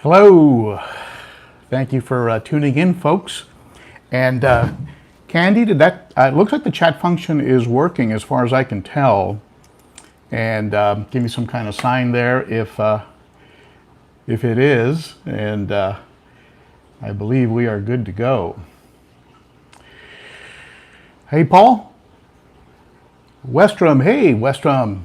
Hello. Thank you for tuning in, folks. And Candi, did that? It looks like the chat function is working, as far as I can tell. And give me some kind of sign there if it is. And I believe we are good to go. Hey, Paul. Westrom. Hey, Westrom.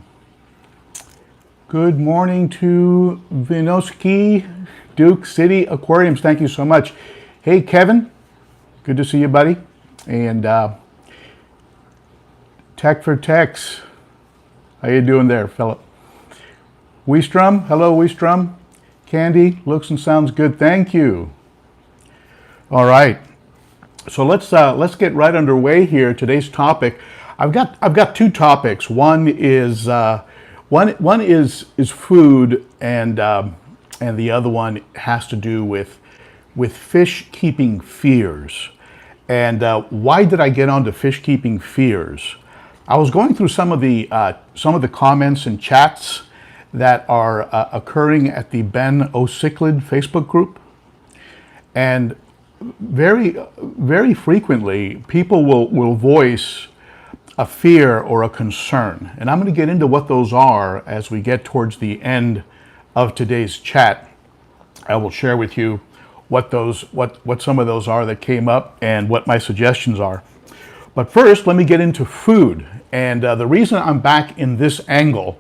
Good morning to Vinoski, Duke City Aquariums. Thank you so much. Hey, Kevin. Good to see you, buddy. And Tech for Tex. How you doing there, Philip? Weestrom. Hello, Weestrom. Candi, looks and sounds good. Thank you. All right. So let's get right underway here. Today's topic. I've got two topics. One is one is food, and the other one has to do with fish keeping fears. And why did I get onto fish keeping fears? I was going through some of the comments and chats that are occurring at the ben.o.cichlid Facebook group, and very frequently people will voice a fear or a concern, and I'm going to get into what those are as we get towards the end of today's chat. I will share with you what some of those are that came up and what my suggestions are. But first, let me get into food. And the reason I'm back in this angle,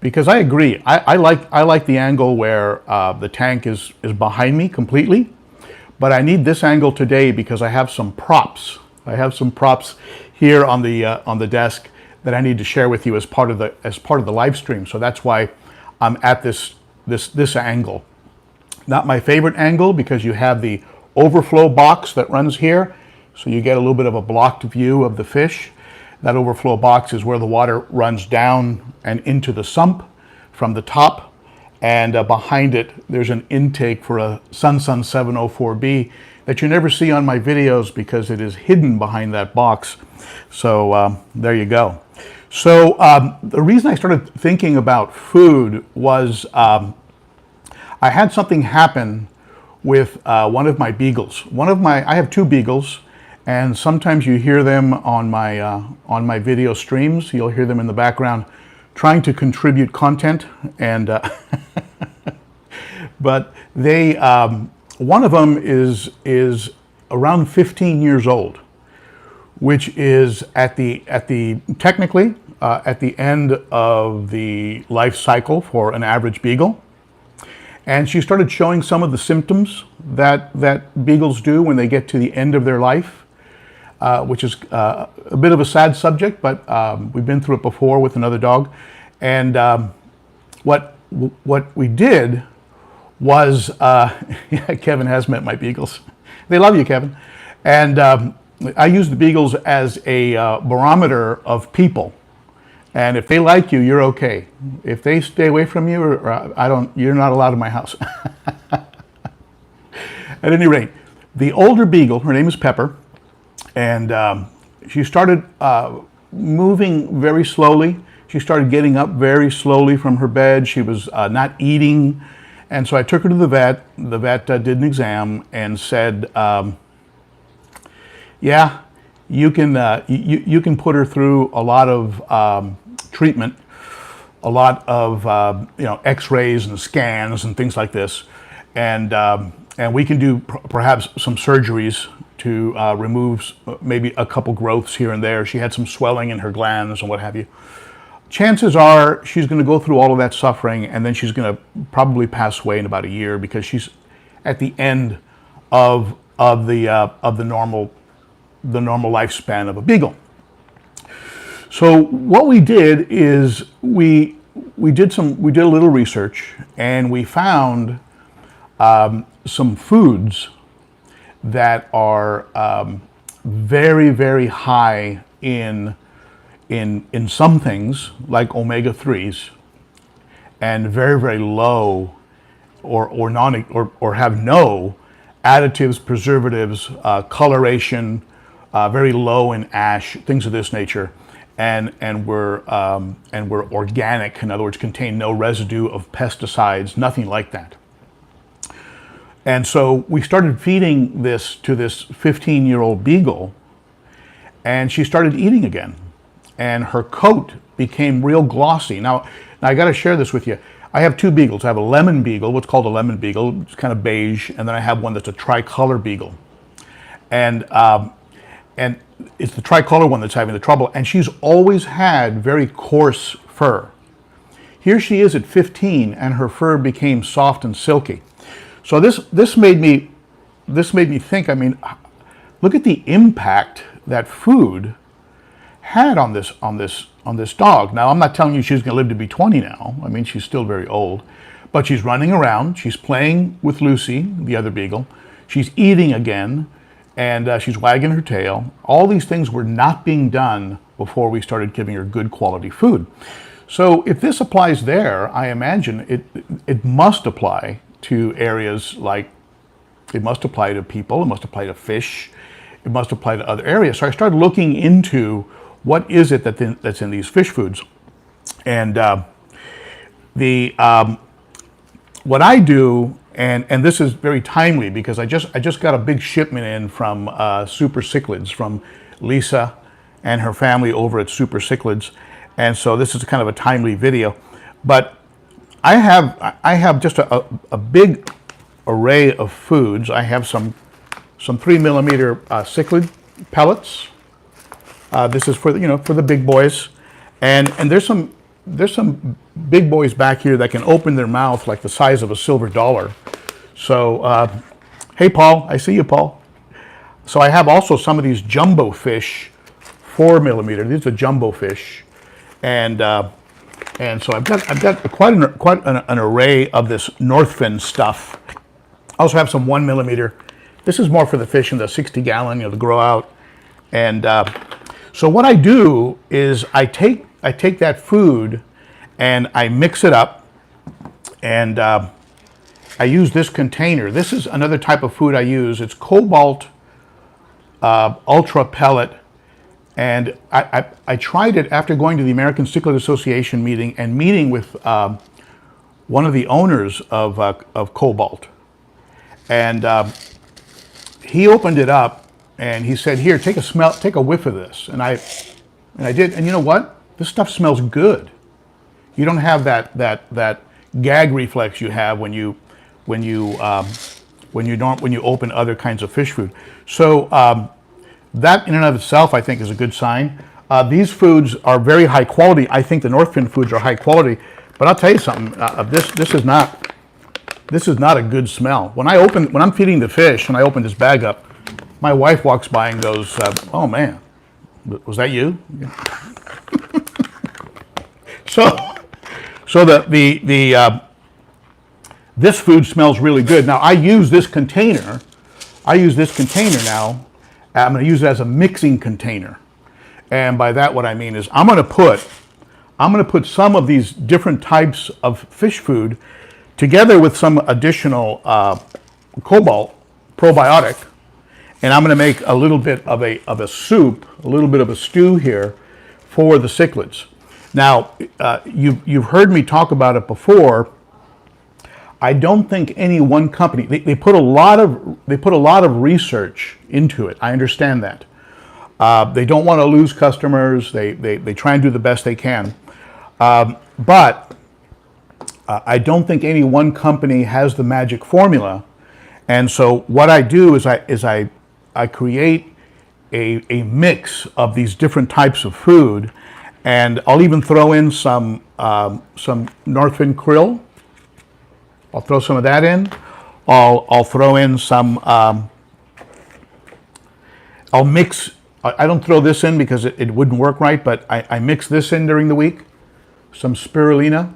because I agree, I like the angle where the tank is behind me completely, but I need this angle today because I have some props. I have some props here on the desk that I need to share with you as part of the live stream. So that's why I'm at this angle. Not my favorite angle, because you have the overflow box that runs here, so you get a little bit of a blocked view of the fish. That overflow box is where the water runs down and into the sump from the top, and behind it there's an intake for a Sun 704B that you never see on my videos because it is hidden behind that box. So there you go. So the reason I started thinking about food was I had something happen with one of my beagles. I have two beagles, and sometimes you hear them on my video streams. You'll hear them in the background trying to contribute content, and but they one of them is around 15 years old, which is technically at the end of the life cycle for an average beagle. And she started showing some of the symptoms that beagles do when they get to the end of their life, which is a bit of a sad subject, but we've been through it before with another dog. And what we did was, yeah, Kevin has met my beagles. They love you, Kevin. And I use the beagles as a barometer of people. And if they like you, you're okay. If they stay away from you, you're not allowed in my house. At any rate, the older beagle, her name is Pepper, and she started moving very slowly. She started getting up very slowly from her bed. She was not eating. And so I took her to the vet. The vet did an exam and said, yeah, you can put her through a lot of treatment, a lot of X-rays and scans and things like this, and we can do perhaps some surgeries to remove maybe a couple growths here and there. She had some swelling in her glands and what have you. Chances are she's going to go through all of that suffering, and then she's going to probably pass away in about a year, because she's at the end of the normal lifespan of a beagle. So what we did is we did a little research, and we found some foods that are very, very high in some things, like omega-3s, and very, very low or have no additives, preservatives, coloration, very low in ash, things of this nature, and we're organic. In other words, contain no residue of pesticides, nothing like that. And so we started feeding this to this 15-year-old beagle, and she started eating again. And her coat became real glossy. Now I got to share this with you. I have two beagles. I have a lemon beagle, what's called a lemon beagle. It's kind of beige. And then I have one that's a tricolor beagle. And it's the tricolor one that's having the trouble. And she's always had very coarse fur. Here she is at 15, and her fur became soft and silky. So this made me think. I mean, look at the impact that food had on this dog. Now, I'm not telling you she's going to live to be 20 now. I mean, she's still very old, but she's running around. She's playing with Lucy, the other beagle. She's eating again, and she's wagging her tail. All these things were not being done before we started giving her good quality food. So if this applies there, I imagine it must apply to areas like, it must apply to people, it must apply to fish, it must apply to other areas. So I started looking into what is it that's in these fish foods. And what I do, and this is very timely because I just got a big shipment in from SuperCichlids, from Lisa and her family over at SuperCichlids. And so this is kind of a timely video. But I have just a big array of foods. I have some 3mm cichlid pellets. This is for the big boys, and there's some big boys back here that can open their mouth like the size of a silver dollar. So hey Paul, I see you, Paul. So I have also some of these jumbo fish, 4mm. These are jumbo fish, and so I've got quite an array of this Northfin stuff. I also have some 1mm. This is more for the fish in the 60-gallon, to grow out. And so what I do is I take that food and I mix it up, and I use this container. This is another type of food I use. It's Cobalt Ultra Pellet. And I tried it after going to the American Cichlid Association meeting and meeting with one of the owners of Cobalt. And he opened it up and he said, "Here, take a whiff of this." And I did, and you know what? This stuff smells good. You don't have that gag reflex you have when you open other kinds of fish food. So that in and of itself, I think, is a good sign. These foods are very high quality. I think the Northfin foods are high quality, but I'll tell you something. This is not a good smell. When I'm feeding the fish and I open this bag up, my wife walks by and goes, "Oh man, was that you?" So this food smells really good. Now I use this container now. I'm going to use it as a mixing container, and by that what I mean is I'm going to put some of these different types of fish food together with some additional Cobalt probiotic, and I'm going to make a little bit of a soup, a little bit of a stew here for the cichlids. Now you've heard me talk about it before. I don't think any one company, they put a lot of research into it. I understand that. They don't want to lose customers. They try and do the best they can. But I don't think any one company has the magic formula. And so what I do is I create a mix of these different types of food, and I'll even throw in some Northfin krill. I'll throw some of that in. I'll throw in some. I'll mix. I don't throw this in because it wouldn't work right, but I mix this in during the week. Some spirulina,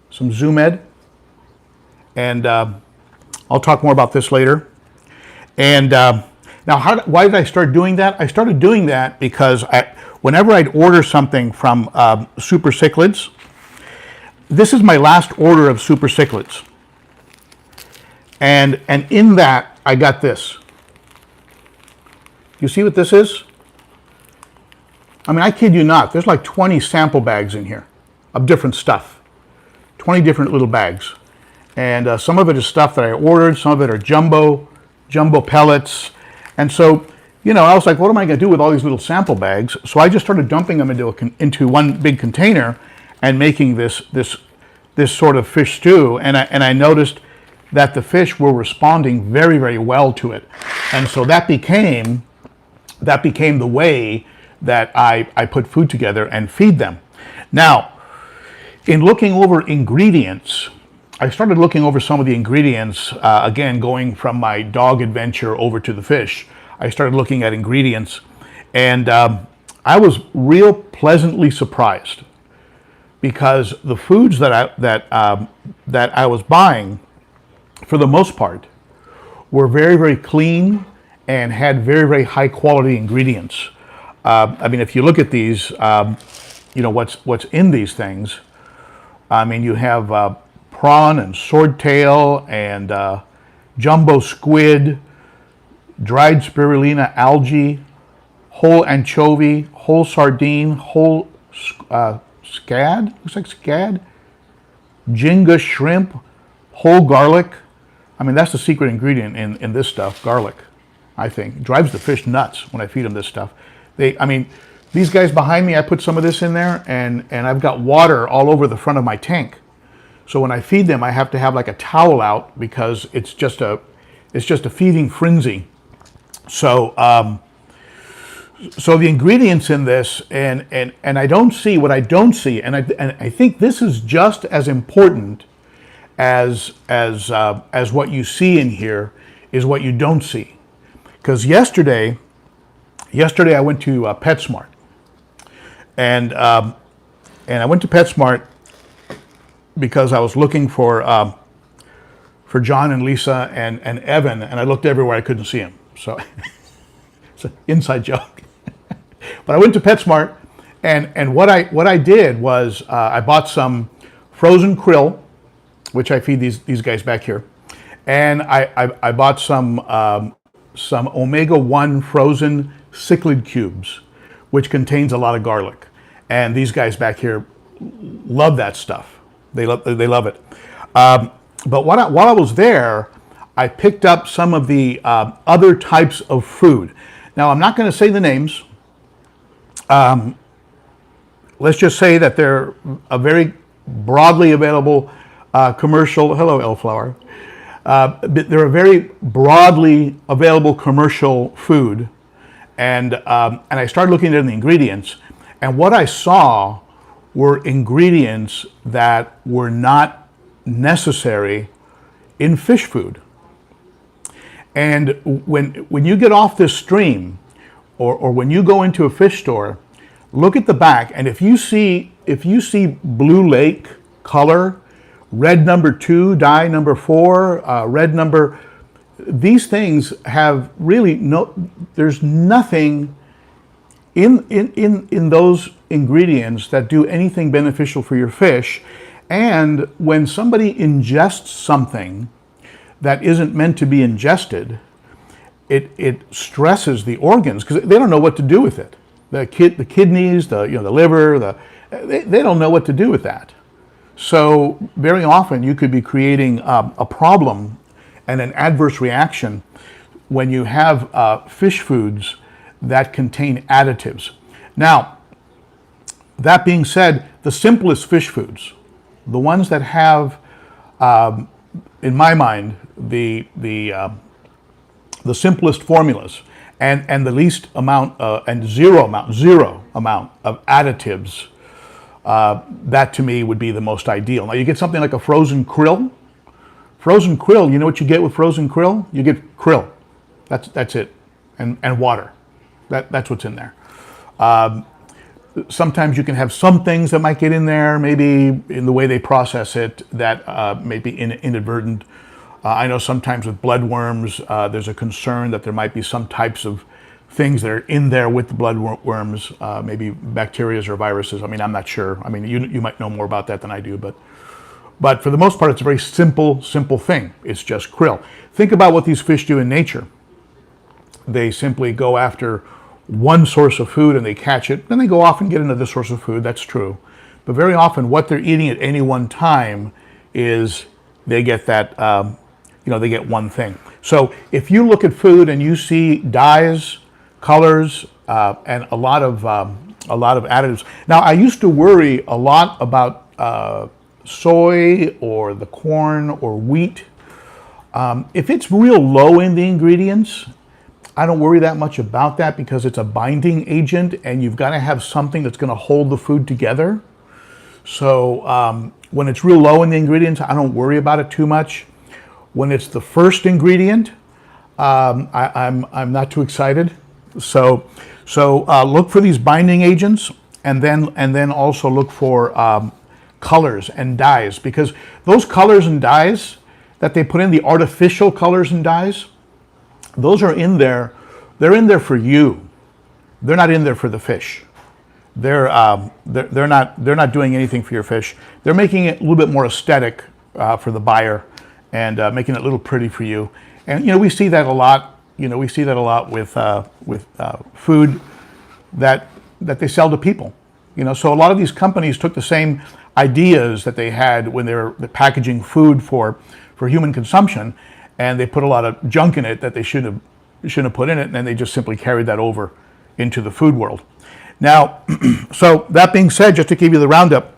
some Zoomed, and I'll talk more about this later. And now, why did I start doing that? I started doing that because whenever I'd order something from SuperCichlids, this is my last order of SuperCichlids. And in that, I got this. You see what this is? I mean, I kid you not. There's like 20 sample bags in here of different stuff. 20 different little bags. And some of it is stuff that I ordered. Some of it are jumbo pellets. And so, I was like, what am I going to do with all these little sample bags? So I just started dumping them into one big container and making this sort of fish stew. And I noticed that the fish were responding very, very well to it. And so that became the way that I put food together and feed them. Now, in looking over ingredients, I started looking over some of the ingredients, again, going from my dog adventure over to the fish. I started looking at ingredients, and I was real pleasantly surprised because the foods that I was buying, for the most part, were very, very clean and had very, very high quality ingredients. If you look at these, what's in these things. You have prawn and swordtail and jumbo squid, dried spirulina algae, whole anchovy, whole sardine, whole scad, looks like scad, Jenga shrimp, whole garlic. That's the secret ingredient in this stuff, garlic, I think. It drives the fish nuts when I feed them this stuff. These guys behind me, I put some of this in there, and I've got water all over the front of my tank. So when I feed them, I have to have like a towel out because it's just a feeding frenzy. So the ingredients in this, and I don't see what I don't see, and I think this is just as important as what you see in here is what you don't see. Because yesterday I went to PetSmart, and I went to PetSmart because I was looking for John and Lisa and Evan, and I looked everywhere, I couldn't see him. So it's an inside joke. But I went to PetSmart, and what I did was I bought some frozen krill, which I feed these guys back here, and I bought some omega-1 frozen cichlid cubes, which contains a lot of garlic. And these guys back here love that stuff. They love it. But while I was there, I picked up some of the other types of food. Now, I'm not going to say the names. Let's just say that they're a very broadly available commercial. Hello, Elflower. They're a very broadly available commercial food. And I started looking at the ingredients, and what I saw were ingredients that were not necessary in fish food. And when you get off this stream, or when you go into a fish store, look at the back, and if you see blue lake color, red number 2, dye number 4, red number, these things have really there's nothing in those ingredients that do anything beneficial for your fish. And when somebody ingests something that isn't meant to be ingested, it stresses the organs because they don't know what to do with it. The kidneys, the liver, they don't know what to do with that. So very often you could be creating a problem and an adverse reaction when you have fish foods that contain additives. Now, that being said, the simplest fish foods, the ones that have, in my mind, the simplest formulas and the least amount and zero amount of additives, that to me would be the most ideal. Now you get something like a frozen krill. Frozen krill, you know what you get with frozen krill? You get krill. That's it, and water. That's what's in there. Sometimes you can have some things that might get in there, maybe in the way they process it, that may be inadvertent. I know sometimes with bloodworms, there's a concern that there might be some types of things that are in there with the bloodworms, maybe bacteria or viruses. I'm not sure. You might know more about that than I do, but for the most part, it's a very simple thing. It's just krill. Think about what these fish do in nature. They simply go after one source of food and they catch it, then they go off and get another source of food. That's true. But very often what they're eating at any one time is they get that, they get one thing. So if you look at food and you see dyes, colors, and a lot of additives. Now, I used to worry a lot about soy or the corn or wheat. If it's real low in the ingredients, I don't worry that much about that because it's a binding agent and you've got to have something that's going to hold the food together. So when it's real low in the ingredients, I don't worry about it too much. When it's the first ingredient, I'm not too excited. So look for these binding agents, and then also look for colors and dyes, because those colors and dyes that they put in, the artificial colors and dyes, those are in there. They're in there for you. They're not in there for the fish. They're not doing anything for your fish. They're making it a little bit more aesthetic for the buyer, and making it a little pretty for you. And we see that a lot. We see that a lot with food that they sell to people. So a lot of these companies took the same ideas that they had when they were packaging food for human consumption, and they put a lot of junk in it that they shouldn't have put in it, and then they just simply carried that over into the food world. Now, so that being said, just to give you the roundup,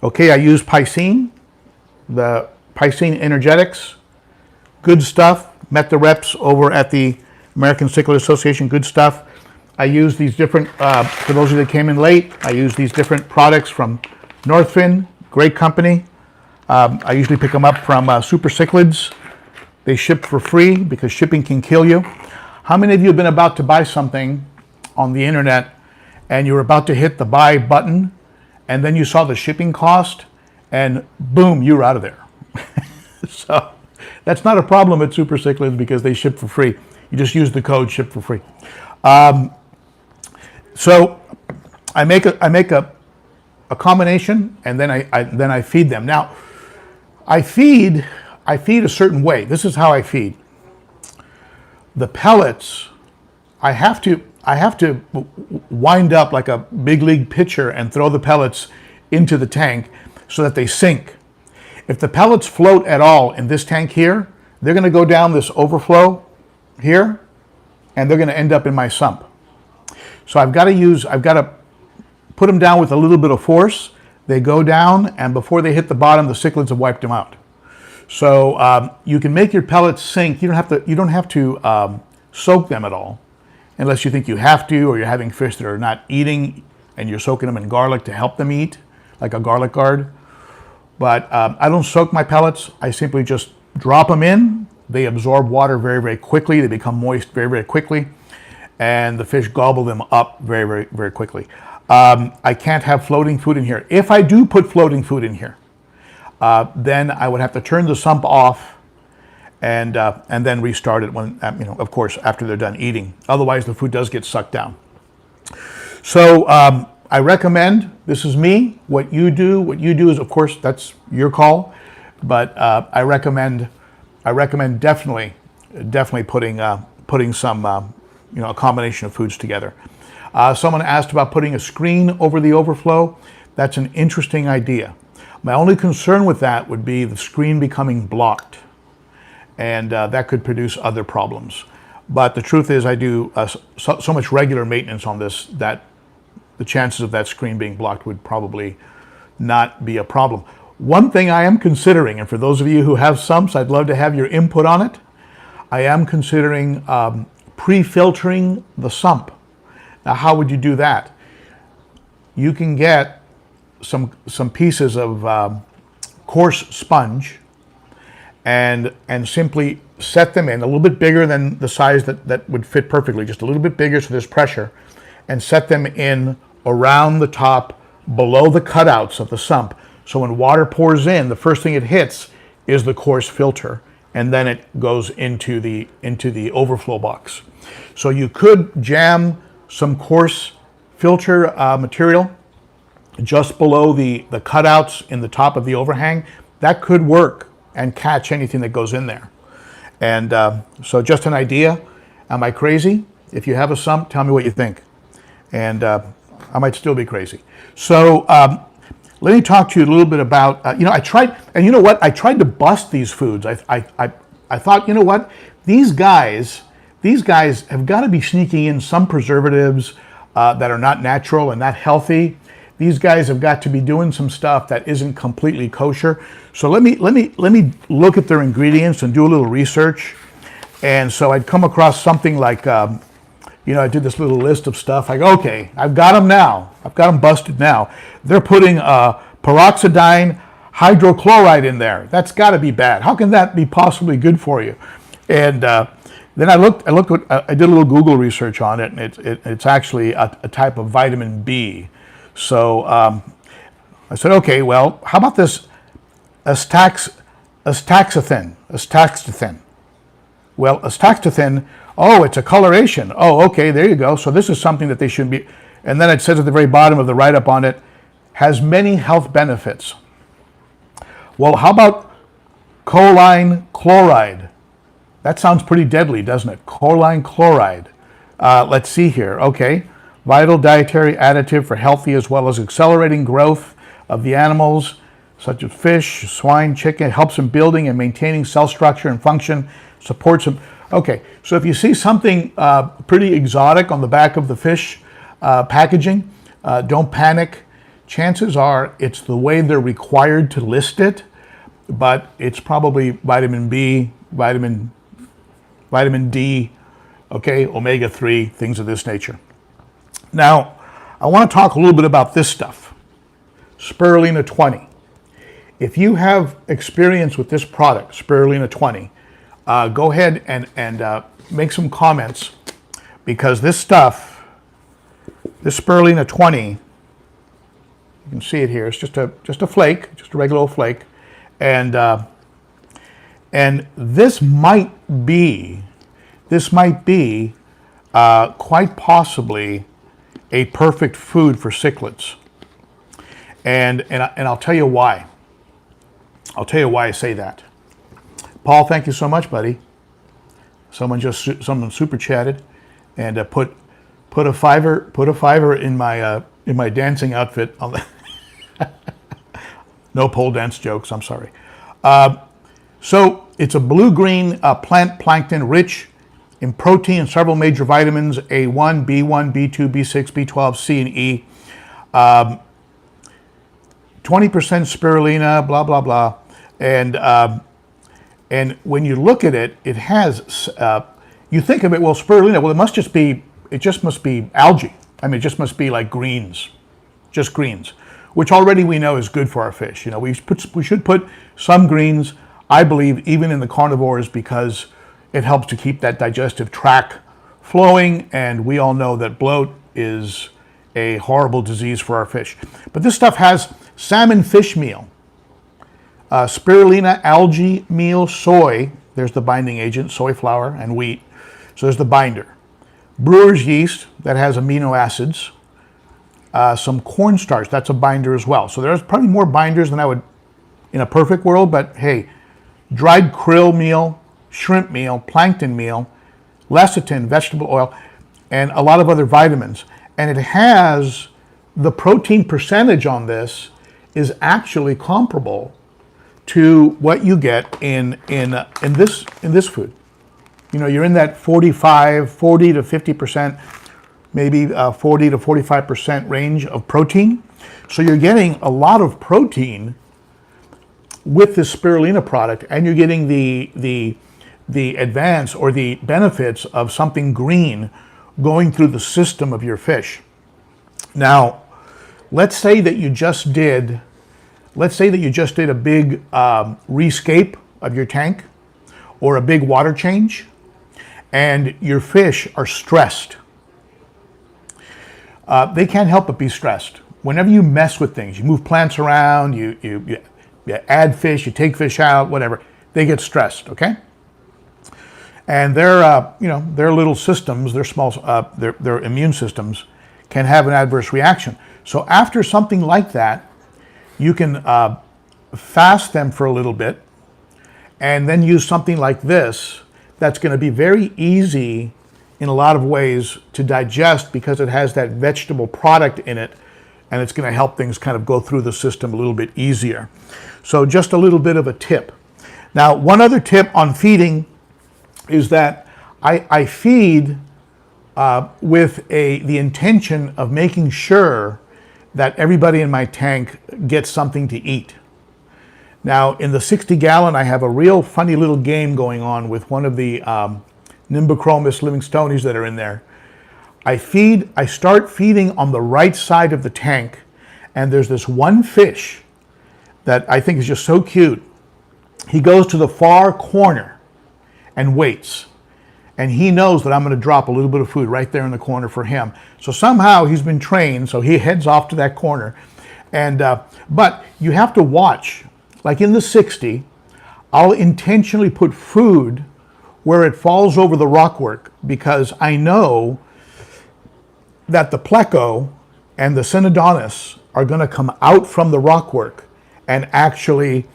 okay, I use Piscine, the Piscine Energetics, good stuff. Met the reps over at the American Cichlid Association, good stuff. I use these different, for those of you that came in late, I use these different products from Northfin, great company. I usually pick them up from SuperChats. They ship for free because shipping can kill you. How many of you have been about to buy something on the internet and you were about to hit the buy button and then you saw the shipping cost and boom, you were out of there? So that's not a problem at SuperChats because they ship for free. You just use the code ship for free. So I make a combination, and then I feed them. Now, I feed a certain way. This is how I feed. The pellets, I have to wind up like a big league pitcher and throw the pellets into the tank so that they sink. If the pellets float at all in this tank here, they're going to go down this overflow here, and they're going to end up in my sump. So I've got to put them down with a little bit of force. They go down, and before they hit the bottom, the cichlids have wiped them out. So you can make your pellets sink. You don't have to soak them at all, unless you think you have to, or you're having fish that are not eating, and you're soaking them in garlic to help them eat, like a garlic guard. But I don't soak my pellets. I simply just drop them in. They absorb water very, very quickly. They become moist very, very quickly. And the fish gobble them up very, very, very quickly. I can't have floating food in here. If I do put floating food in here, then I would have to turn the sump off and then restart it when, of course, after they're done eating. Otherwise, the food does get sucked down. So I recommend, this is me, what you do is, of course, that's your call, but I recommend definitely putting some, a combination of foods together. Someone asked about putting a screen over the overflow. That's an interesting idea. My only concern with that would be the screen becoming blocked, and that could produce other problems. But the truth is I do so much regular maintenance on this that the chances of that screen being blocked would probably not be a problem. One thing I am considering, and for those of you who have sumps, I'd love to have your input on it. I am considering pre-filtering the sump. Now, how would you do that? You can get some pieces of coarse sponge and simply set them in a little bit bigger than the size that would fit perfectly, just a little bit bigger so there's pressure, and set them in around the top below the cutouts of the sump. So when water pours in, the first thing it hits is the coarse filter, and then it goes into the overflow box. So you could jam some coarse filter material just below the cutouts in the top of the overhang. That could work and catch anything that goes in there. And so just an idea. Am I crazy? If you have a sump, tell me what you think. And I might still be crazy. So let me talk to you a little bit about, I tried, and you know what? I tried to bust these foods. I thought, you know what? These guys have got to be sneaking in some preservatives that are not natural and not healthy. These guys have got to be doing some stuff that isn't completely kosher. So let me look at their ingredients and do a little research. And so I'd come across something like, I did this little list of stuff. I go, okay, I've got them now. I've got them busted now. They're putting peroxidine hydrochloride in there. That's got to be bad. How can that be possibly good for you? And then I did a little Google research on it, and it's actually a type of vitamin B. So I said, okay, well, how about this astaxanthin? Well, astaxanthin, oh, it's a coloration. Oh, okay, there you go. So this is something that they shouldn't be. And then it says at the very bottom of the write-up on it, has many health benefits. Well, how about choline chloride? That sounds pretty deadly, doesn't it? Choline chloride. Let's see here. Okay. Vital dietary additive for healthy as well as accelerating growth of the animals, such as fish, swine, chicken. It helps in building and maintaining cell structure and function, supports them. Okay, so if you see something pretty exotic on the back of the fish packaging, don't panic. Chances are it's the way they're required to list it, but it's probably vitamin B, vitamin D, okay, omega-3, things of this nature. Now, I want to talk a little bit about this stuff, Spirulina 20. If you have experience with this product, Spirulina 20, go ahead and make some comments, because this stuff, this Spirulina 20, you can see it here. It's just a flake, just a regular old flake, and this might be quite possibly a perfect food for cichlids, and I'll tell you why. I'll tell you why I say that. Paul, thank you so much, buddy. Someone super chatted and put a fiver in my dancing outfit on the no pole dance jokes. I'm sorry. So it's a blue-green plant plankton rich in protein and several major vitamins, A1, B1, B2, B6, B12, C, and E. 20% spirulina, blah, blah, blah. And when you look at it, it has, you think of it, well, spirulina, well, it just must be algae. I mean, it just must be like greens, just greens, which already we know is good for our fish. We should put some greens, I believe, even in the carnivores, because it helps to keep that digestive tract flowing, and we all know that bloat is a horrible disease for our fish. But this stuff has salmon fish meal, spirulina algae meal, soy, there's the binding agent, soy flour and wheat, so there's the binder. Brewer's yeast, that has amino acids, some cornstarch, that's a binder as well. So there's probably more binders than I would in a perfect world, but hey, dried krill meal, shrimp meal, plankton meal, lecithin, vegetable oil, and a lot of other vitamins. And it has, the protein percentage on this is actually comparable to what you get in this food. You're in that 40 to 50%, maybe 40 to 45% range of protein. So you're getting a lot of protein with this spirulina product, and you're getting the advance or the benefits of something green going through the system of your fish. Now, let's say that you just did a big rescape of your tank or a big water change, and your fish are stressed. They can't help but be stressed. Whenever you mess with things, you move plants around, you add fish, you take fish out, whatever, they get stressed, okay? And their little systems, their small, their immune systems can have an adverse reaction. So after something like that, you can fast them for a little bit and then use something like this that's going to be very easy in a lot of ways to digest, because it has that vegetable product in it and it's going to help things kind of go through the system a little bit easier. So just a little bit of a tip. Now, one other tip on feeding is that I feed with the intention of making sure that everybody in my tank gets something to eat. Now, in the 60-gallon, I have a real funny little game going on with one of the Nimbochromis livingstonies that are in there. I start feeding on the right side of the tank, and there's this one fish that I think is just so cute. He goes to the far corner and waits. And he knows that I'm going to drop a little bit of food right there in the corner for him. So somehow he's been trained, so he heads off to that corner. And but you have to watch. Like in the 60, I'll intentionally put food where it falls over the rockwork, because I know that the pleco and the synodontis are going to come out from the rockwork and actually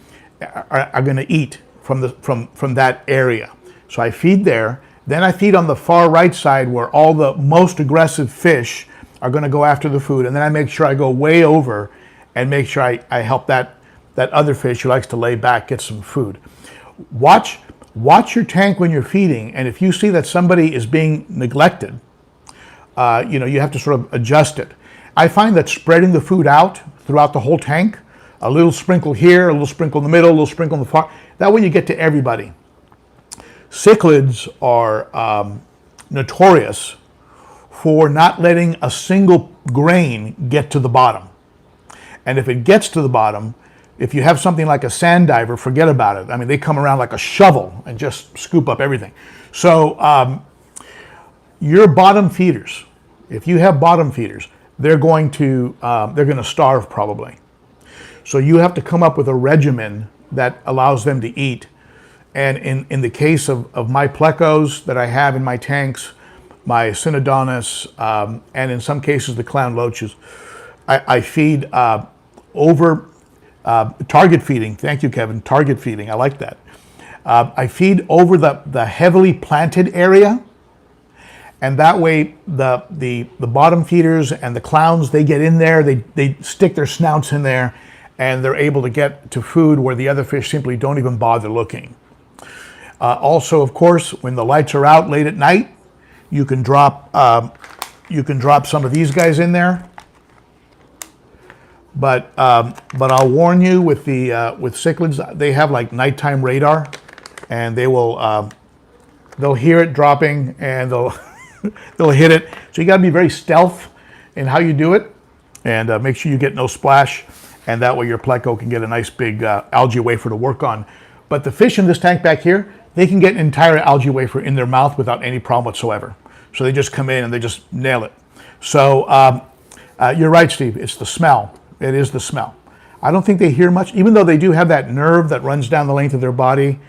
are going to eat from that area. So I feed there. Then I feed on the far right side where all the most aggressive fish are going to go after the food. And then I make sure I go way over and make sure I help that other fish who likes to lay back get some food. Watch your tank when you're feeding, and if you see that somebody is being neglected, you have to sort of adjust it. I find that spreading the food out throughout the whole tank, a little sprinkle here, a little sprinkle in the middle, a little sprinkle in the far, that way you get to everybody. Cichlids are notorious for not letting a single grain get to the bottom. And if it gets to the bottom, if you have something like a sand diver, forget about it. I mean, they come around like a shovel and just scoop up everything. So your bottom feeders, if you have bottom feeders, they're going to starve probably. So you have to come up with a regimen that allows them to eat. And in the case of my plecos that I have in my tanks, my synodontis, and in some cases the clown loaches, I feed over target feeding. Thank you, Kevin. Target feeding. I like that. I feed over the heavily planted area, and that way the bottom feeders and the clowns, they get in there, they stick their snouts in there, and they're able to get to food where the other fish simply don't even bother looking. Also, of course, when the lights are out late at night, you can drop some of these guys in there. But I'll warn you with cichlids, they have like nighttime radar, and they'll hear it dropping and they'll hit it. So you got to be very stealth in how you do it, and make sure you get no splash, and that way your pleco can get a nice big algae wafer to work on. But the fish in this tank back here, they can get an entire algae wafer in their mouth without any problem whatsoever. So they just come in and they just nail it. So you're right, Steve. It's the smell. It is the smell. I don't think they hear much, even though they do have that nerve that runs down the length of their body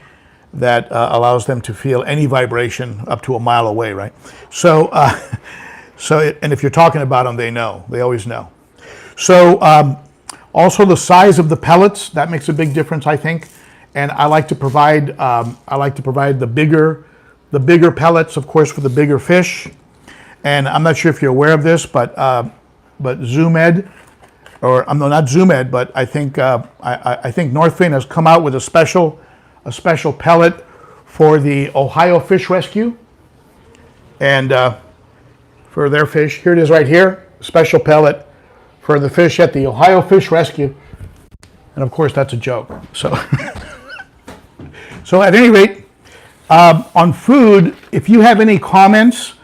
that allows them to feel any vibration up to a mile away, right? So, and if you're talking about them, they know. They always know. So also the size of the pellets, that makes a big difference, I think. And I like to provide the bigger pellets, of course, for the bigger fish. And I'm not sure if you're aware of this, but ZoomEd, or no, not ZoomEd, but I think Northfin has come out with a special pellet for the Ohio Fish Rescue, and for their fish. Here it is right here, special pellet for the fish at the Ohio Fish Rescue. And of course, that's a joke. So, so at any rate, on food, if you have any comments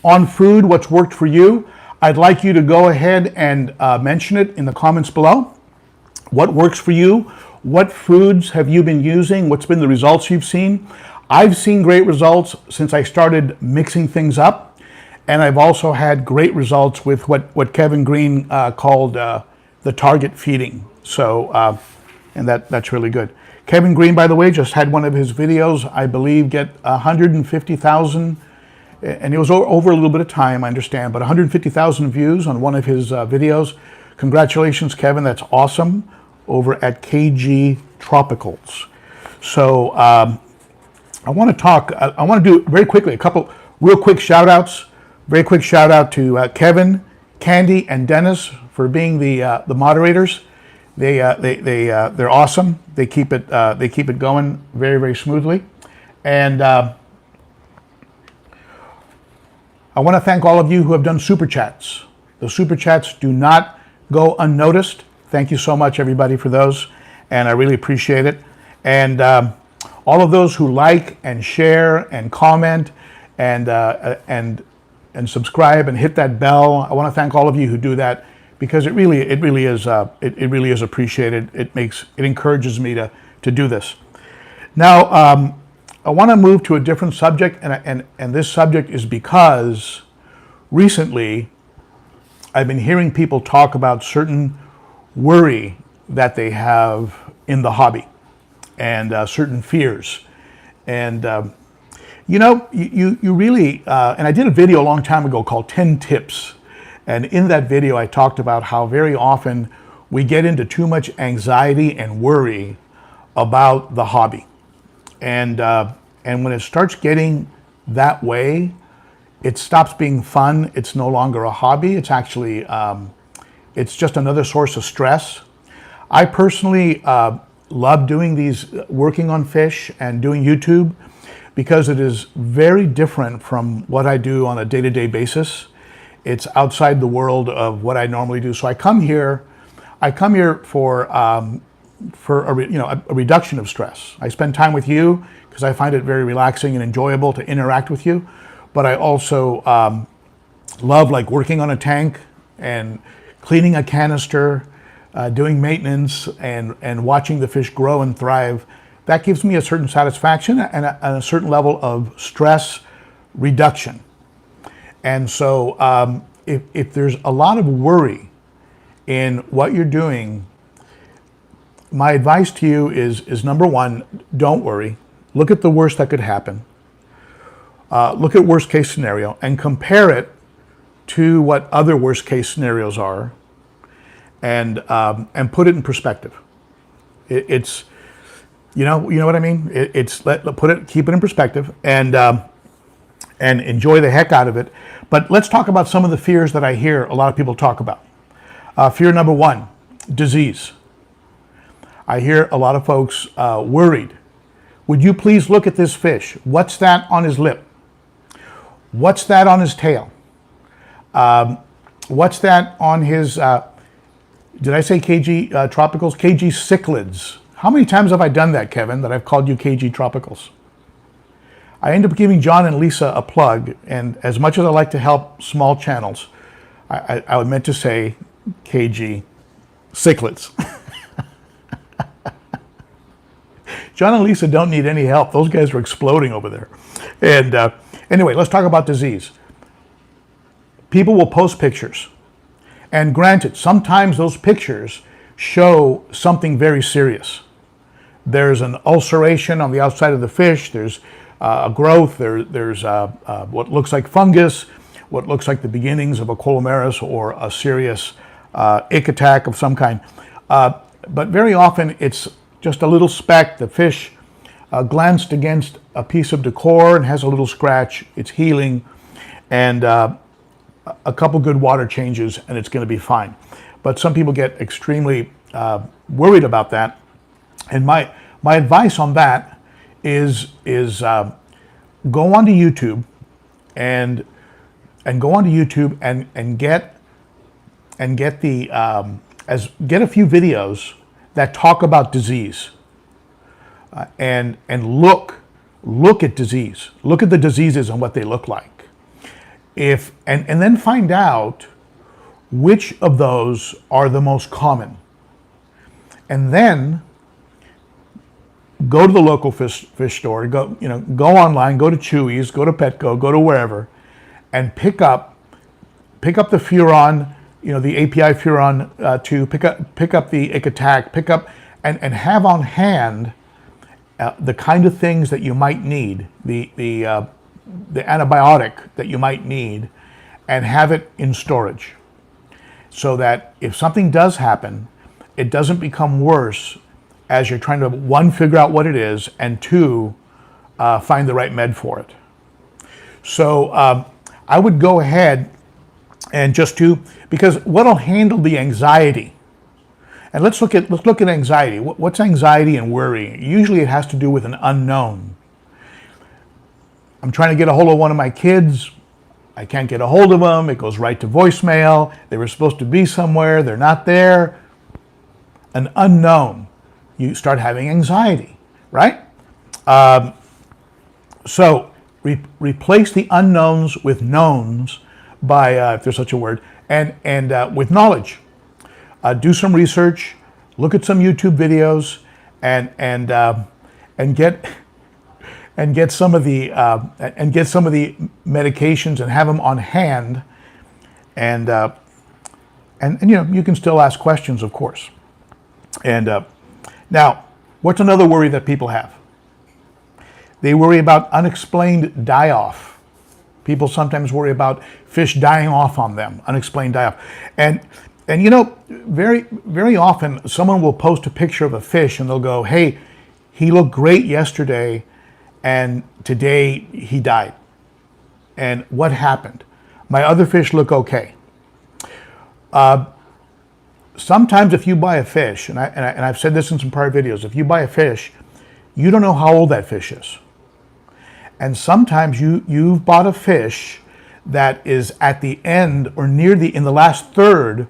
on food, what's worked for you, I'd like you to go ahead and mention it in the comments below. What works for you? What foods have you been using? What's been the results you've seen? I've seen great results since I started mixing things up. And I've also had great results with what Kevin Green called the target feeding. So, and that's really good. Kevin Green, by the way, just had one of his videos, I believe, get 150,000, and it was over a little bit of time, I understand, but 150,000 views on one of his videos. Congratulations, Kevin, that's awesome, over at KG Tropicals. So I want to do very quickly a couple real quick shout outs. Very quick shout out to Kevin, Candi, and Dennis for being the moderators. They're awesome. They keep it going very, very smoothly. And I want to thank all of you who have done super chats. The super chats do not go unnoticed. Thank you so much, everybody, for those, and I really appreciate it. And all of those who like and share and comment and subscribe and hit that bell. I want to thank all of you who do that, because it really is appreciated. It encourages me to do this. Now, I want to move to a different subject, and this subject is because recently I've been hearing people talk about certain worry that they have in the hobby, and certain fears. And you really, and I did a video a long time ago called 10 Tips. And in that video, I talked about how very often we get into too much anxiety and worry about the hobby. And when it starts getting that way, it stops being fun. It's no longer a hobby. It's actually, it's just another source of stress. I personally love doing these, working on fish and doing YouTube, because it is very different from what I do on a day-to-day basis. It's outside the world of what I normally do. So I come here for a reduction of stress. I spend time with you because I find it very relaxing and enjoyable to interact with you. But I also love like working on a tank and cleaning a canister, doing maintenance and watching the fish grow and thrive. That gives me a certain satisfaction and a certain level of stress reduction. And so if there's a lot of worry in what you're doing, my advice to you is number one, don't worry. Look at the worst that could happen. Look at worst case scenario and compare it to what other worst case scenarios are, and put it in perspective. It's you know what I mean. Keep it in perspective and enjoy the heck out of it. But let's talk about some of the fears that I hear a lot of people talk about. Fear number one, disease. I hear a lot of folks worried. Would you please look at this fish? What's that on his lip? What's that on his tail? What's that on his, did I say KG Tropicals? KG Cichlids. How many times have I done that, Kevin, that I've called you KG Tropicals? I end up giving John and Lisa a plug, and as much as I like to help small channels, I meant to say KG Cichlids. John and Lisa don't need any help. Those guys are exploding over there. And anyway, let's talk about disease. People will post pictures. And granted, sometimes those pictures show something very serious. There's an ulceration on the outside of the fish. There's a growth. There's what looks like fungus, what looks like the beginnings of a colomaris or a serious ick attack of some kind. But very often it's just a little speck. The fish glanced against a piece of decor and has a little scratch. It's healing, and a couple good water changes and it's going to be fine. But some people get extremely worried about that. And my advice on that is go onto YouTube and get a few videos that talk about disease, and look at disease. Look at the diseases and what they look like. And then find out which of those are the most common. And then go to the local fish store, go online, go to Chewy's, go to Petco, go to wherever, and pick up the furon, the API furon 2, pick up the ick attack, pick up and have on hand the kind of things that you might need, the antibiotic that you might need, and have it in storage, so that if something does happen, it doesn't become worse as you're trying to, one, figure out what it is, and two, find the right med for it. So I would go ahead And because what'll handle the anxiety, and let's look at anxiety. What's anxiety and worry? Usually it has to do with an unknown. I'm trying to get a hold of one of my kids. I can't get a hold of them. It goes right to voicemail. They were supposed to be somewhere. They're not there. An unknown. You start having anxiety, right? So replace the unknowns with knowns by, if there's such a word, and with knowledge. Do some research, look at some YouTube videos, and get some of the medications and have them on hand, and you can still ask questions, of course. And now, what's another worry that people have? They worry about unexplained die-off. People sometimes worry about fish dying off on them, unexplained die-off. And very, very often someone will post a picture of a fish and they'll go, hey, he looked great yesterday and today he died. And what happened? My other fish look okay. Sometimes if you buy a fish, and I've said this in some prior videos, if you buy a fish, you don't know how old that fish is. And sometimes you've bought a fish that is at the end or in the last third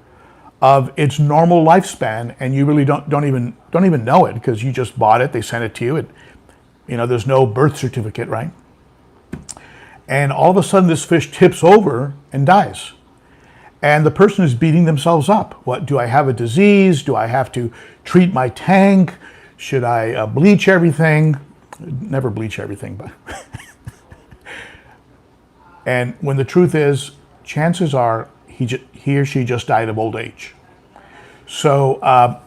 of its normal lifespan, and you really don't even know it because you just bought it. They sent it to you. There's no birth certificate, right? And all of a sudden, this fish tips over and dies, and the person is beating themselves up. What, do I have a disease? Do I have to treat my tank? Should I bleach everything? Never bleach everything, but and when the truth is, chances are he or she just died of old age. So,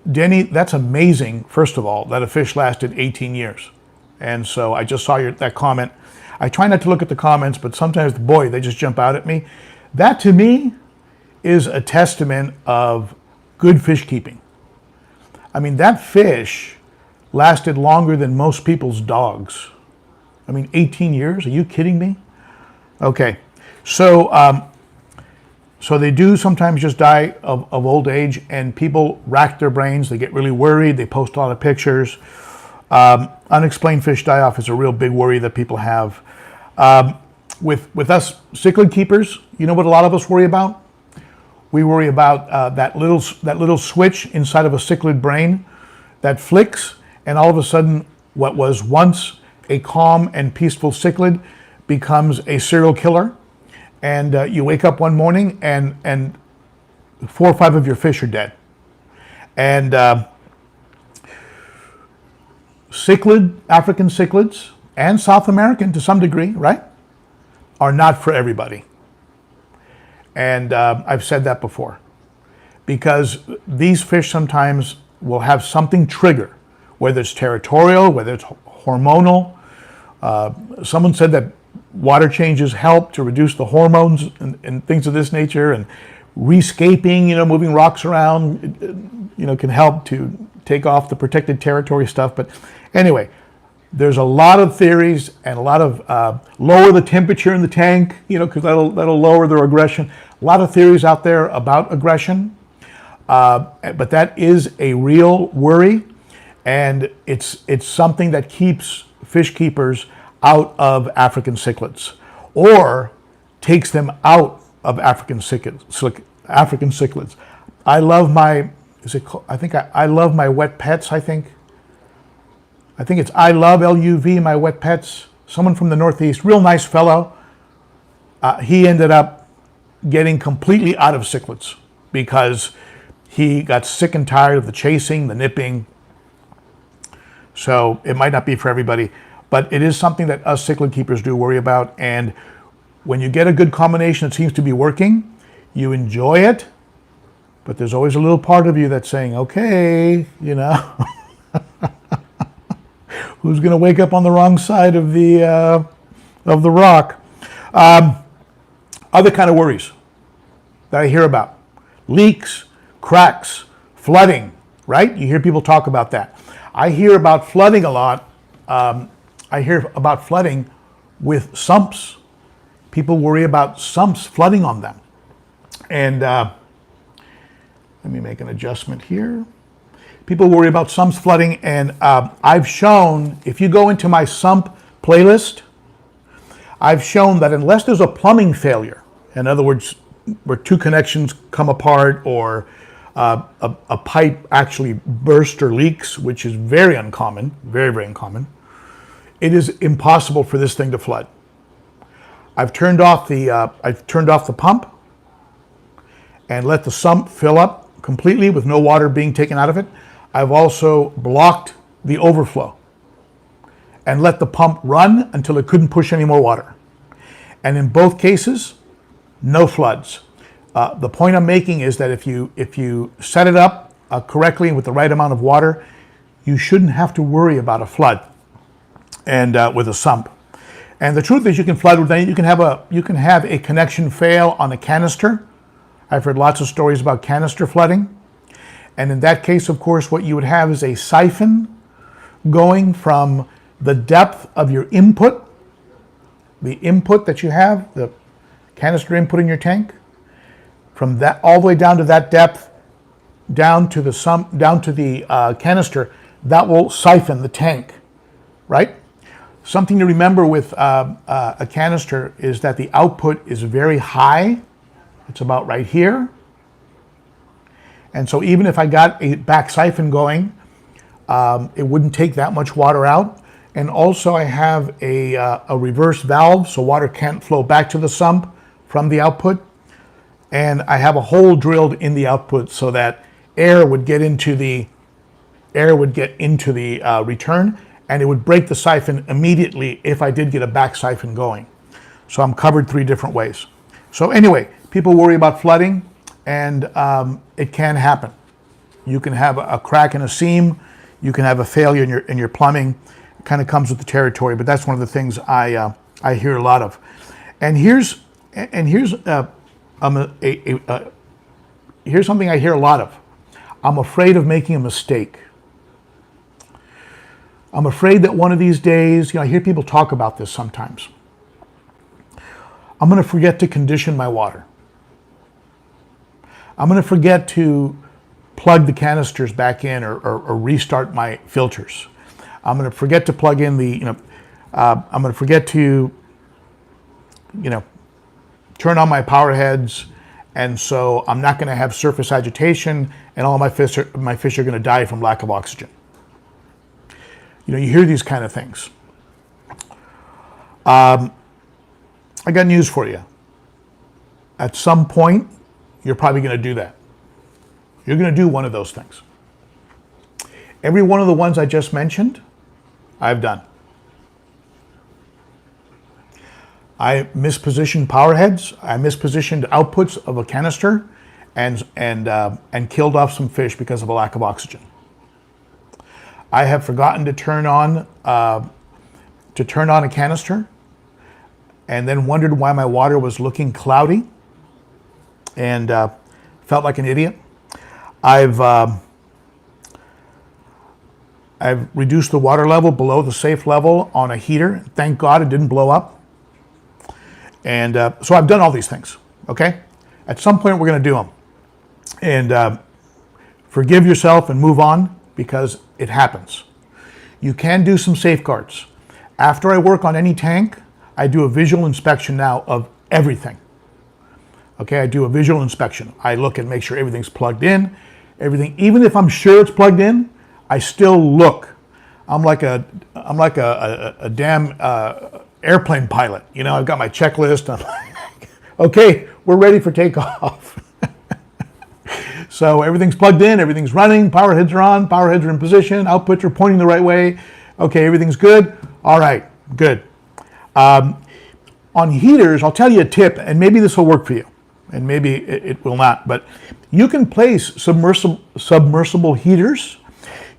Denny, that's amazing, first of all, that a fish lasted 18 years. And so I just saw that comment. I try not to look at the comments, but sometimes, boy, they just jump out at me. That, to me, is a testament of good fish keeping. I mean, that fish lasted longer than most people's dogs. 18 years? Are you kidding me? Okay, so they do sometimes just die of old age, and people rack their brains. They get really worried. They post a lot of pictures. Unexplained fish die-off is a real big worry that people have. With us cichlid keepers, you know what a lot of us worry about? We worry about that little switch inside of a cichlid brain that flicks, and all of a sudden, what was once a calm and peaceful cichlid becomes a serial killer, and you wake up one morning and 4 or 5 of your fish are dead. And African cichlids, and South American to some degree, right, are not for everybody. And I've said that before, because these fish sometimes will have something trigger, whether it's territorial, whether it's hormonal. Someone said that water changes help to reduce the hormones and things of this nature, and rescaping, moving rocks around, can help to take off the protected territory stuff. But anyway, there's a lot of theories and a lot of lower the temperature in the tank, because that'll lower their aggression. A lot of theories out there about aggression, but that is a real worry, and it's something that keeps fish keepers out of African cichlids, or takes them out of African cichlids. I love my, I love my wet pets, I think it's I love LUV, my wet pets. Someone from the Northeast, real nice fellow. He ended up getting completely out of cichlids because he got sick and tired of the chasing, the nipping. So it might not be for everybody, but it is something that us cichlid keepers do worry about. And when you get a good combination that seems to be working, you enjoy it, but there's always a little part of you that's saying, okay, who's going to wake up on the wrong side of the rock? Other kind of worries that I hear about: leaks, cracks, flooding, right? You hear people talk about that. I hear about flooding a lot. I hear about flooding with sumps People worry about sumps flooding on them. And let me make an adjustment here. People worry about sumps flooding, and I've shown, if you go into my sump playlist, I've shown that unless there's a plumbing failure, in other words, where two connections come apart or a pipe actually bursts or leaks, which is very uncommon, very, very uncommon, it is impossible for this thing to flood. I've turned off the pump and let the sump fill up completely with no water being taken out of it. I've also blocked the overflow and let the pump run until it couldn't push any more water. And in both cases, no floods. The point I'm making is that if you set it up correctly with the right amount of water, you shouldn't have to worry about a flood and with a sump. And the truth is, you can flood with anything. You can have a connection fail on a canister. I've heard lots of stories about canister flooding. And in that case, of course, what you would have is a siphon going from the depth of your input, the input that you have, the canister input in your tank, from that all the way down to that depth, down to the canister, that will siphon the tank, right? Something to remember with a canister is that the output is very high. It's about right here. And so even if I got a back siphon going, it wouldn't take that much water out. And also I have a reverse valve, so water can't flow back to the sump from the output. And I have a hole drilled in the output so that air would get into the return, and it would break the siphon immediately if I did get a back siphon going. So I'm covered 3 different ways. So anyway, people worry about flooding, and it can happen. You can have a crack in a seam. You can have a failure in your plumbing. It kind of comes with the territory, but that's one of the things I hear a lot of. And here's something I hear a lot of. I'm afraid of making a mistake. I'm afraid that one of these days, I hear people talk about this sometimes. I'm going to forget to condition my water. I'm going to forget to plug the canisters back in or restart my filters. I'm going to forget to plug in I'm going to forget to, turn on my power heads, and so I'm not going to have surface agitation, and all my fish are going to die from lack of oxygen. You hear these kind of things. I got news for you. At some point, you're probably going to do that. You're going to do one of those things. Every one of the ones I just mentioned, I've done. I mispositioned power heads. I mispositioned outputs of a canister, and killed off some fish because of a lack of oxygen. I have forgotten to turn on a canister, and then wondered why my water was looking cloudy, and felt like an idiot. I've reduced the water level below the safe level on a heater. Thank God it didn't blow up. And so I've done all these things, okay? At some point we're going to do them. And forgive yourself and move on, because it happens. You can do some safeguards. After I work on any tank, I do a visual inspection now of everything. Okay, I do a visual inspection. I look and make sure everything's plugged in, everything. Even if I'm sure it's plugged in, I still look. I'm like a damn airplane pilot. I've got my checklist. I'm like, okay, we're ready for takeoff. So everything's plugged in, everything's running, power heads are on, power heads are in position, outputs are pointing the right way. Okay, everything's good. All right, good. On heaters, I'll tell you a tip, and maybe this will work for you, and maybe it will not, but you can place submersible heaters.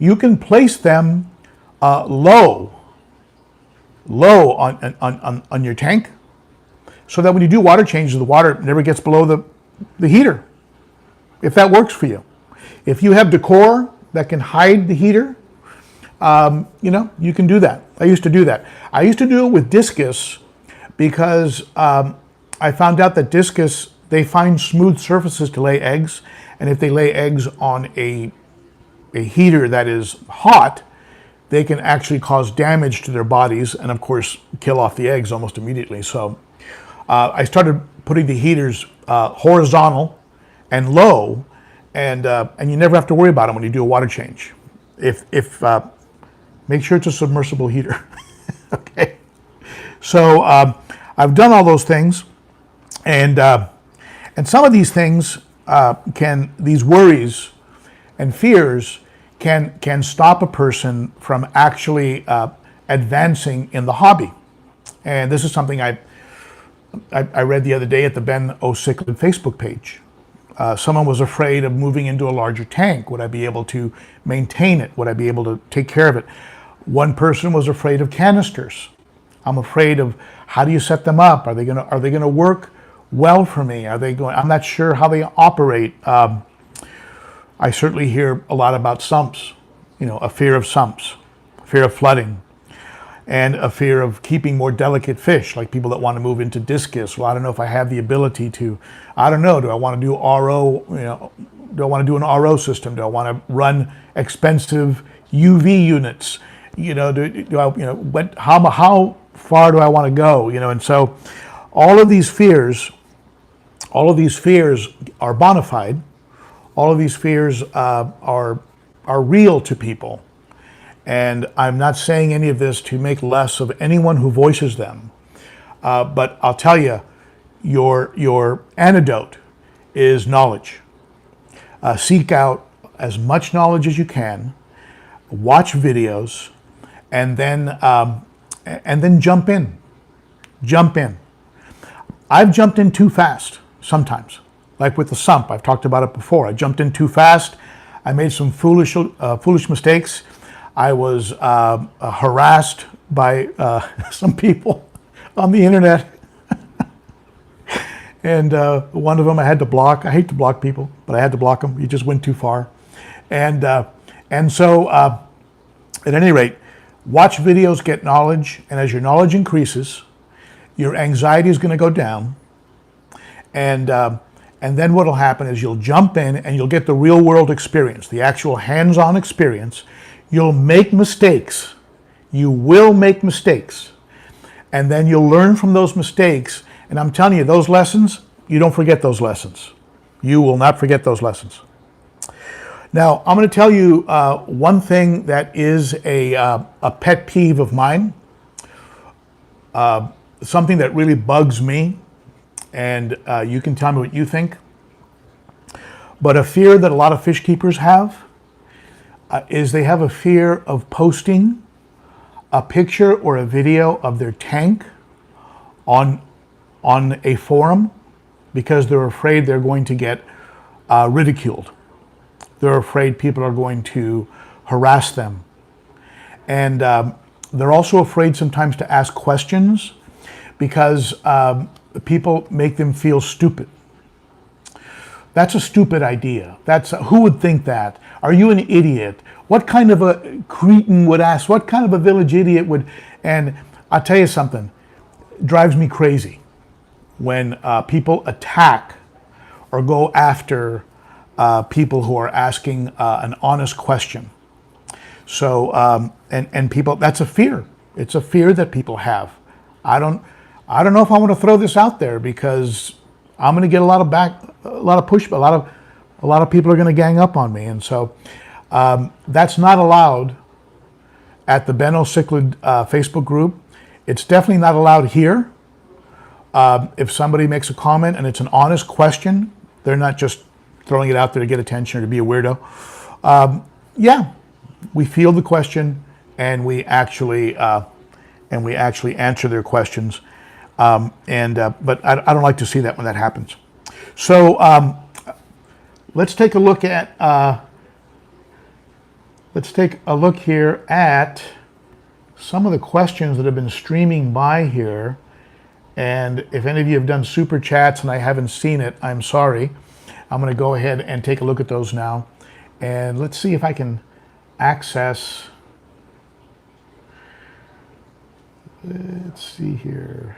You can place them low on your tank, so that when you do water changes, the water never gets below the heater, if that works for you. If you have decor that can hide the heater, you can do that. I used to do that. I used to do it with discus because I found out that discus, they find smooth surfaces to lay eggs, and if they lay eggs on a heater that is hot, they can actually cause damage to their bodies and, of course, kill off the eggs almost immediately. So I started putting the heaters horizontal and low, and you never have to worry about them when you do a water change. Make sure it's a submersible heater. Okay. So I've done all those things, and some of these things these worries and fears can stop a person from actually advancing in the hobby. And this is something I read the other day at the ben.o.cichlid Facebook page. Someone was afraid of moving into a larger tank. Would I be able to maintain it? Would I be able to take care of it? One person was afraid of canisters. I'm afraid of, how do you set them up? Are they gonna work well for me? I'm not sure how they operate. I certainly hear a lot about sumps, a fear of sumps, fear of flooding, and a fear of keeping more delicate fish, like people that want to move into discus. Well, I don't know if I have the ability to, I don't know, do I want to do RO, do I want to do an RO system? Do I want to run expensive UV units? How far do I want to go? And so all of these fears are bona fide. All of these fears are real to people. And I'm not saying any of this to make less of anyone who voices them. But I'll tell you, your antidote is knowledge. Seek out as much knowledge as you can, watch videos, and then jump in. Jump in. I've jumped in too fast sometimes. Like with the sump, I've talked about it before. I jumped in too fast. I made some foolish mistakes. I was harassed by some people on the internet. And one of them I had to block. I hate to block people, but I had to block them. You just went too far. And so, at any rate, watch videos, get knowledge, and as your knowledge increases, your anxiety is going to go down. And then what will happen is you'll jump in and you'll get the real world experience, the actual hands-on experience. You'll make mistakes. You will make mistakes. And then you'll learn from those mistakes. And I'm telling you, those lessons, you don't forget those lessons. You will not forget those lessons. Now, I'm going to tell you one thing that is a pet peeve of mine, something that really bugs me. And you can tell me what you think. But a fear that a lot of fish keepers have is they have a fear of posting a picture or a video of their tank on a forum because they're afraid they're going to get ridiculed. They're afraid people are going to harass them. And they're also afraid sometimes to ask questions because people make them feel stupid. That's a stupid idea. Who would think that? Are you an idiot? What kind of a cretin would ask? What kind of a village idiot would? And I'll tell you something, it drives me crazy when people attack or go after people who are asking an honest question. So, and people, that's a fear. It's a fear that people have. I don't know if I want to throw this out there because I'm going to get a lot of pushback. A lot of people are going to gang up on me, and so that's not allowed at the ben.o.cichlid Facebook group. It's definitely not allowed here. If somebody makes a comment and it's an honest question, they're not just throwing it out there to get attention or to be a weirdo. Yeah, we field the question and we actually answer their questions. But I don't like to see that when that happens. So let's take a look here at some of the questions that have been streaming by here. And if any of you have done super chats and I haven't seen it, I'm sorry. I'm going to go ahead and take a look at those now. And let's see if I can access. Let's see here.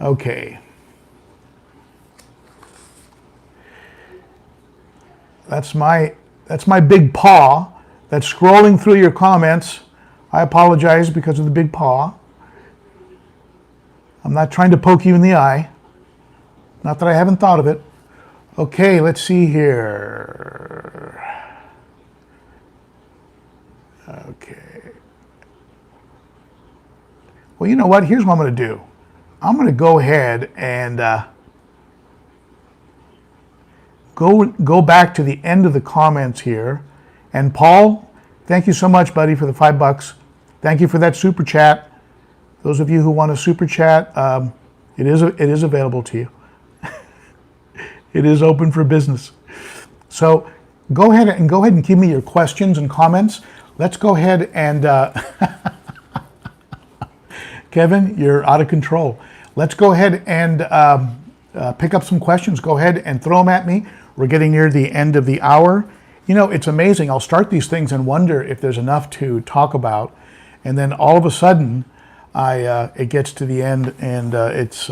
Okay. That's my big paw that's scrolling through your comments. I apologize because of the big paw. I'm not trying to poke you in the eye. Not that I haven't thought of it. Okay, let's see here. Okay. Well, you know what? Here's what I'm going to do. I'm going to go ahead and go back to the end of the comments here. And Paul, thank you so much, buddy, for the $5. Thank you for that super chat. Those of you who want a super chat, it is available to you. It is open for business. So go ahead and give me your questions and comments. Let's go ahead and Kevin, you're out of control. Let's go ahead and pick up some questions. Go ahead and throw them at me. We're getting near the end of the hour. You know, it's amazing. I'll start these things and wonder if there's enough to talk about, and then all of a sudden, it gets to the end, and it's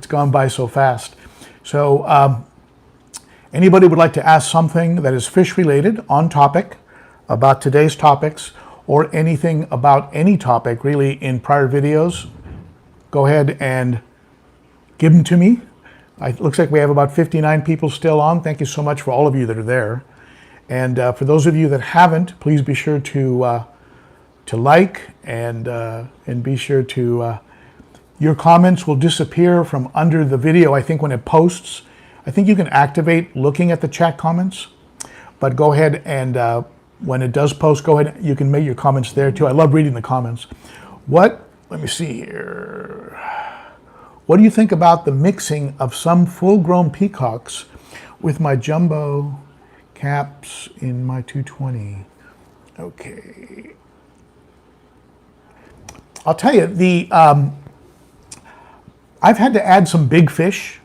gone by so fast. So, anybody would like to ask something that is fish related, on topic, about today's topics, or anything about any topic really in prior videos, go ahead and give them to me. It looks like we have about 59 people still on. Thank you so much for all of you that are there. And for those of you that haven't, please be sure to like and be sure to, your comments will disappear from under the video. I think when it posts, I think you can activate looking at the chat comments, but go ahead and when it does post, go ahead, you can make your comments there too. I love reading the comments. Let me see here. What do you think about the mixing of some full-grown peacocks with my jumbo caps in my 220? Okay. I'll tell you, I've had to add some big fish,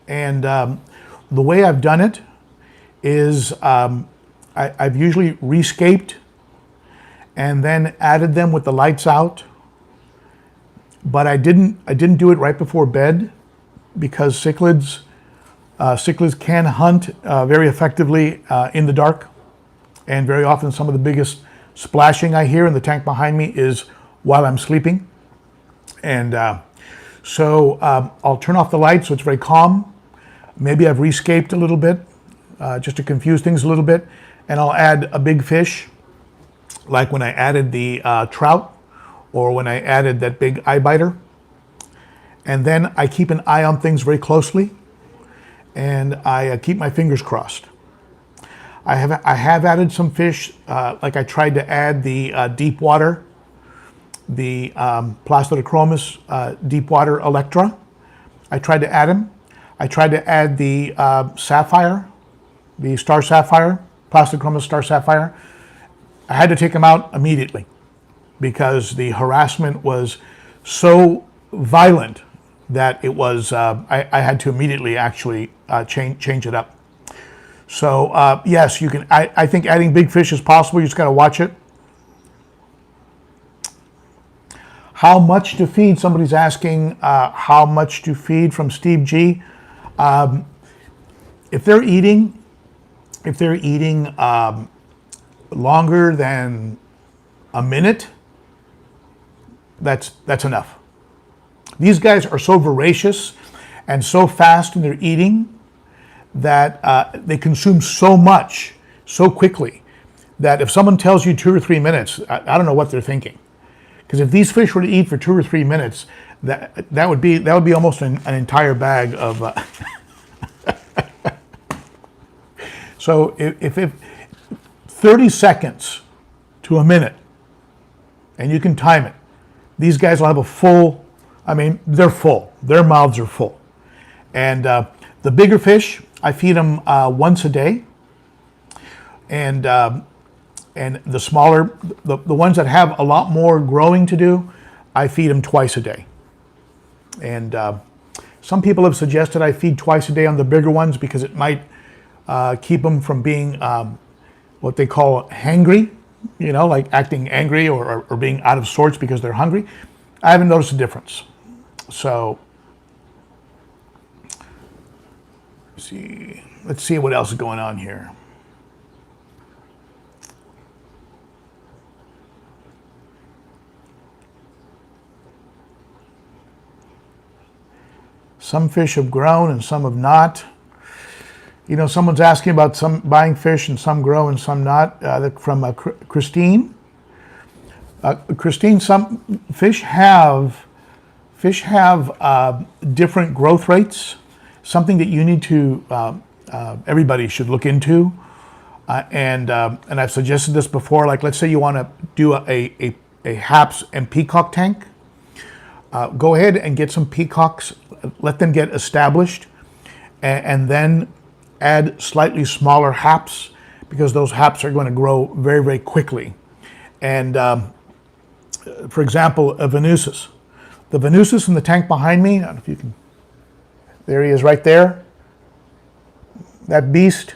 and the way I've done it is I've usually rescaped and then added them with the lights out. But I didn't do it right before bed because cichlids can hunt very effectively in the dark, and very often some of the biggest splashing I hear in the tank behind me is while I'm sleeping. And so I'll turn off the lights so it's very calm. Maybe I've rescaped a little bit just to confuse things a little bit, and I'll add a big fish, like when I added the trout, or when I added that big eye biter. And then I keep an eye on things very closely, and I keep my fingers crossed. I have added some fish, like I tried to add the deep water, the Plastodachromis deep water Electra. I tried to add them. I tried to add the sapphire, the star sapphire, Plastodachromis star sapphire. I had to take them out immediately because the harassment was so violent that it was, I had to immediately actually change it up. So yes, you can, I think adding big fish is possible. You just got to watch it. How much to feed? Somebody's asking how much to feed from Steve G. If they're eating longer than a minute, that's enough. These guys are so voracious and so fast in their eating that they consume so much so quickly that if someone tells you 2 or 3 minutes, I don't know what they're thinking. Because if these fish were to eat for 2 or 3 minutes, that would be almost an entire bag of. So if 30 seconds to a minute, and you can time it, these guys will have a full. I mean, they're full. Their mouths are full. And the bigger fish, I feed them once a day. And the smaller, the ones that have a lot more growing to do, I feed them twice a day. And some people have suggested I feed twice a day on the bigger ones because it might keep them from being what they call hangry, like acting angry or being out of sorts because they're hungry. I haven't noticed a difference. So Let's see what else is going on here. Some fish have grown and some have not. You know, someone's asking about some buying fish and some grow and some not. From Christine. Christine, some fish have different growth rates. Something that you need to everybody should look into. And I've suggested this before. Like, let's say you want to do a haps and peacock tank. Go ahead and get some peacocks. Let them get established, and then add slightly smaller haps, because those haps are going to grow very, very quickly. And for example, a Venusus. The Venusus in the tank behind me, I don't know if you can, there he is right there. That beast,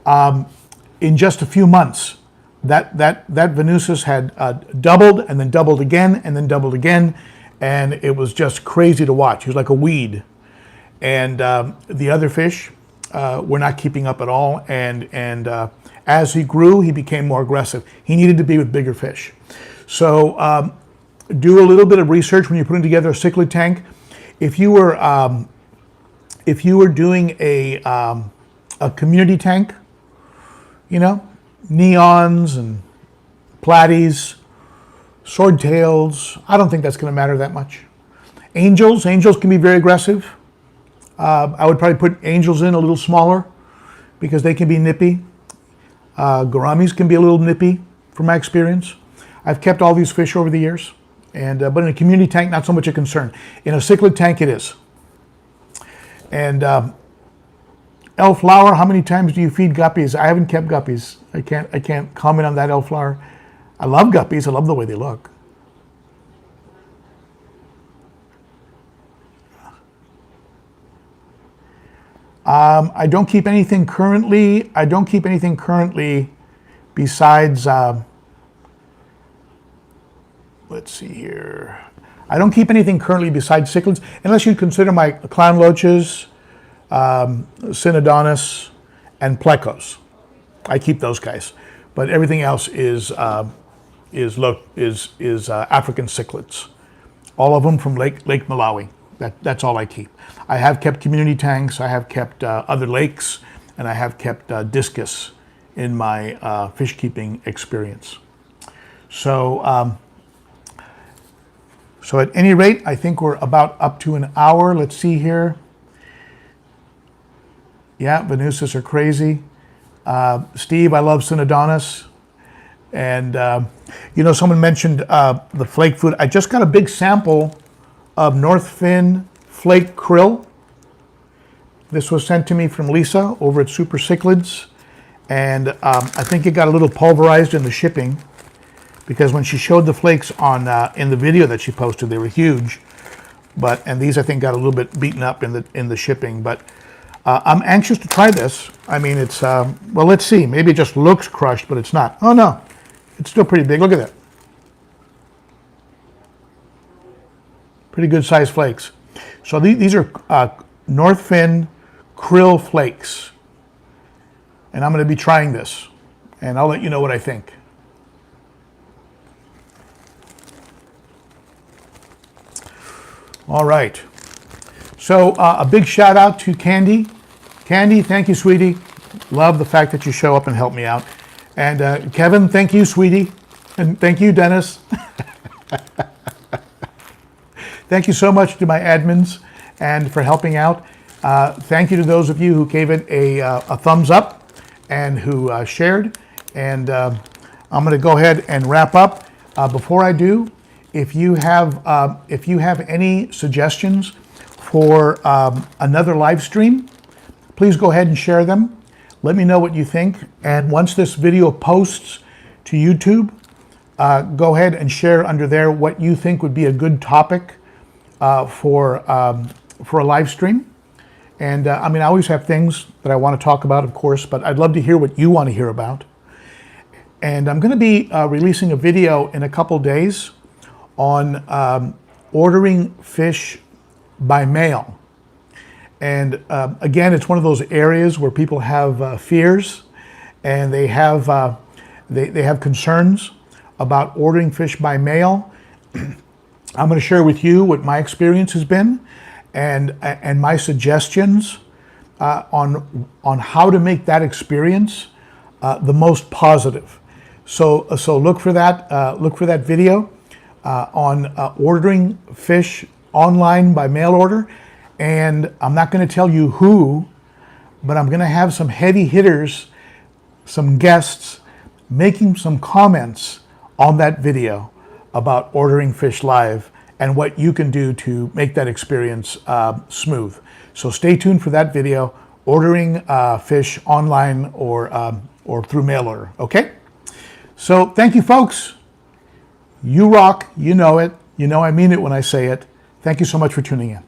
in just a few months, that Venusus had doubled and then doubled again and then doubled again. And it was just crazy to watch. He was like a weed. And the other fish were not keeping up at all. And as he grew, he became more aggressive. He needed to be with bigger fish. So do a little bit of research when you're putting together a cichlid tank. If you were doing a community tank, you know, neons and platies, swordtails, I don't think that's going to matter that much. Angels can be very aggressive. I would probably put angels in a little smaller because they can be nippy. Gouramis can be a little nippy from my experience. I've kept all these fish over the years, and but in a community tank, not so much a concern. In a cichlid tank, it is. And Elflower, how many times do you feed guppies? I haven't kept guppies. I can't comment on that, Elflower. I love guppies. I love the way they look. I don't keep anything currently. Besides, let's see here. I don't keep anything currently besides cichlids, unless you consider my clown loaches, Synodonus, and plecos. I keep those guys, but everything else is African cichlids. All of them from Lake Malawi. That's all I keep. I have kept community tanks. I have kept other lakes, and I have kept discus in my fish keeping experience. So, so at any rate, I think we're about up to an hour. Let's see here. Yeah, Venusus are crazy. Steve, I love Synodonus. And, you know, someone mentioned the flake food. I just got a big sample of North Fin flake krill. This was sent to me from Lisa over at SuperChats. And I think it got a little pulverized in the shipping, because when she showed the flakes on in the video that she posted, they were huge. And these I think got a little bit beaten up in the shipping. But I'm anxious to try this. I mean, it's well, let's see. Maybe it just looks crushed, but it's not. Oh no, it's still pretty big. Look at that. Pretty good sized flakes. So these are North Fin krill flakes. And I'm going to be trying this, and I'll let you know what I think. All right. So a big shout out to Candi. Candi, thank you, sweetie. Love the fact that you show up and help me out. And Kevin, thank you, sweetie. And thank you, Dennis. Thank you so much to my admins and for helping out. Thank you to those of you who gave it a thumbs up and who shared. And I'm going to go ahead and wrap up. Before I do, if you have any suggestions for another live stream, please go ahead and share them. Let me know what you think. And once this video posts to YouTube, go ahead and share under there what you think would be a good topic for a live stream. And I mean, I always have things that I want to talk about, of course, but I'd love to hear what you want to hear about. And I'm going to be releasing a video in a couple days on ordering fish by mail. And again, it's one of those areas where people have fears, and they have concerns about ordering fish by mail. I'm going to share with you what my experience has been, and my suggestions on how to make that experience the most positive. So look for that video on ordering fish online by mail order. And I'm not going to tell you who, but I'm going to have some heavy hitters, some guests, making some comments on that video about ordering fish live and what you can do to make that experience smooth. So stay tuned for that video, ordering fish online or through mail order, okay? So thank you, folks. You rock, you know it. You know I mean it when I say it. Thank you so much for tuning in.